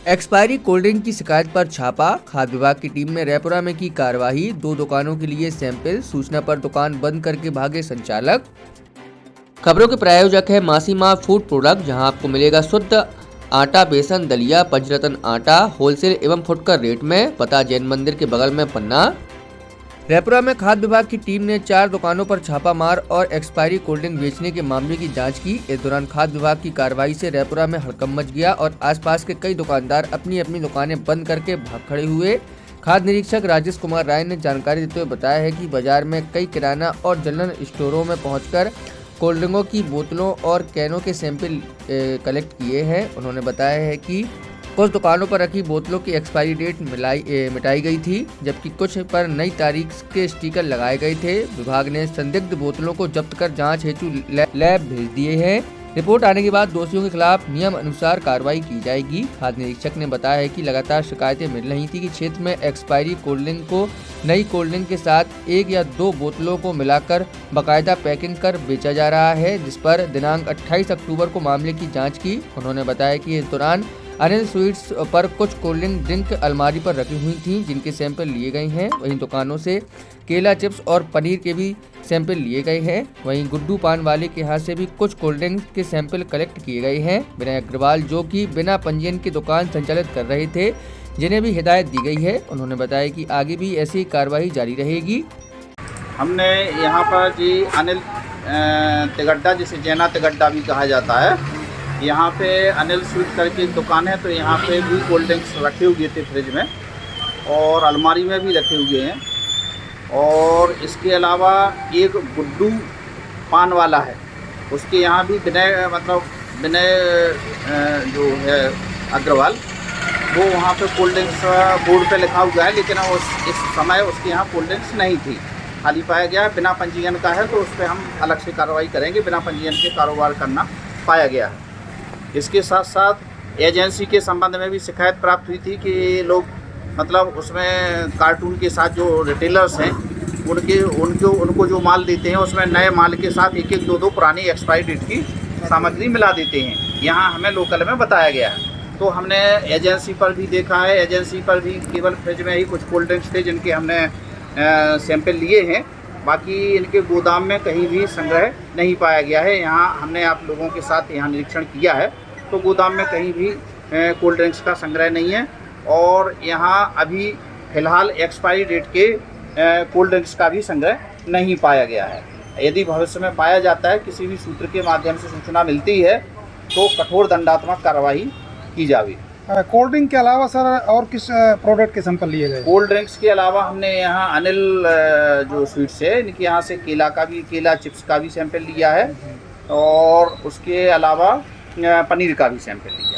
Expiry cold drink की शिकायत पर छापा, खाद्य विभाग की टीम ने रैपुरा में की कार्रवाई, 2 दुकानों के लिए सैंपल, सूचना पर दुकान बंद करके भागे संचालक। खबरों के प्रायोजक है मासीमा फूड प्रोडक्ट, जहां आपको मिलेगा शुद्ध आटा, बेसन, दलिया, पंचरत्न आटा होलसेल एवं फुटकर रेट में। पता जैन मंदिर के बगल में पन्ना। रैपुरा में खाद्य विभाग की टीम ने 4 दुकानों पर छापा मार और एक्सपायरी कोल्ड ड्रिंक बेचने के मामले की जांच की। इस दौरान खाद्य विभाग की कार्रवाई से रैपुरा में हड़कंप मच गया और आसपास के कई दुकानदार अपनी अपनी दुकानें बंद करके भाग खड़े हुए। खाद्य निरीक्षक राजेश कुमार राय ने जानकारी देते हुए बताया है कि बाजार में कई किराना और जनरल स्टोरों में पहुंचकर कोल्ड ड्रिंकों की बोतलों और कैनों के सैंपल कलेक्ट किए हैं। उन्होंने बताया है कि कुछ दुकानों पर रखी बोतलों की एक्सपायरी डेट मिटाई गई थी, जबकि कुछ पर नई तारीख के स्टिकर लगाए गए थे। विभाग ने संदिग्ध बोतलों को जब्त कर जांच हेतु लैब भेज दिए हैं। रिपोर्ट आने के बाद दोषियों के खिलाफ नियम अनुसार कार्रवाई की जाएगी। खाद्य निरीक्षक ने बताया है कि लगातार शिकायतें मिल रही थी कि क्षेत्र में एक्सपायरी कोल्ड ड्रिंक को नई कोल्ड ड्रिंक के साथ 1 या 2 बोतलों को मिलाकर बाकायदा पैकिंग कर बेचा जा रहा है, जिस पर दिनांक 28 अक्टूबर को मामले की जाँच की। उन्होंने बताया कि इस दौरान अनिल स्वीट्स पर कुछ कोल्ड ड्रिंक अलमारी पर रखी हुई थी, जिनके सैंपल लिए गए हैं। वहीं दुकानों से केला चिप्स और पनीर के भी सैंपल लिए गए हैं। वहीं गुड्डू पान वाले के हाथ से भी कुछ कोल्ड ड्रिंक के सैंपल कलेक्ट किए गए हैं। विनय अग्रवाल, जो कि बिना पंजीयन की दुकान संचालित कर रहे थे, जिन्हें भी हिदायत दी गई है। उन्होंने बताया कि आगे भी ऐसी कार्रवाई जारी रहेगी। हमने यहाँ पर जी अनिल तिगड्डा, जिसे जैना तिगड्डा भी कहा जाता है, यहाँ पे अनिल स्वीट करके एक दुकान है, तो यहाँ पे भी कोल्ड ड्रिंक्स रखे हुए थे फ्रिज में और अलमारी में भी रखे हुए हैं। और इसके अलावा एक गुड्डू पान वाला है, उसके यहाँ भी विनय जो है अग्रवाल, वो वहाँ पे कोल्ड ड्रिंक्स बोर्ड पे लिखा हुआ है, लेकिन इस समय उसके यहाँ कोल्ड ड्रिंक्स नहीं थी, खाली पाया गया है। बिना पंजीयन का है, तो उस पर हम अलग से कार्रवाई करेंगे। बिना पंजीयन के कारोबार करना पाया गया है। इसके साथ साथ एजेंसी के संबंध में भी शिकायत प्राप्त हुई थी कि लोग उसमें कार्टून के साथ जो रिटेलर्स हैं उनको जो माल देते हैं, उसमें नए माल के साथ 1-1, 2-2 पुरानी एक्सपायरी डेट की सामग्री मिला देते हैं। यहाँ हमें लोकल में बताया गया है, तो हमने एजेंसी पर भी देखा है। एजेंसी पर भी केवल फ्रिज में ही कुछ कोल्ड ड्रिंक्स थे, जिनके हमने सैंपल लिए हैं। बाकी इनके गोदाम में कहीं भी संग्रह नहीं पाया गया है। यहाँ हमने आप लोगों के साथ यहाँ निरीक्षण किया है, तो गोदाम में कहीं भी कोल्ड ड्रिंक्स का संग्रह नहीं है। और यहाँ अभी फ़िलहाल एक्सपायरी डेट के कोल्ड ड्रिंक्स का भी संग्रह नहीं पाया गया है। यदि भविष्य में पाया जाता है, किसी भी सूत्र के माध्यम से सूचना मिलती है, तो कठोर दंडात्मक कार्रवाई की जाएगी। कोल्ड ड्रिंक के अलावा सर और किस प्रोडक्ट के सैंपल लिए गए? कोल्ड ड्रिंक्स के अलावा हमने यहाँ अनिल जो स्वीट्स है, इनके यहाँ से केला चिप्स का भी सैंपल लिया है, और उसके अलावा पनीर का भी सैंपल लिया।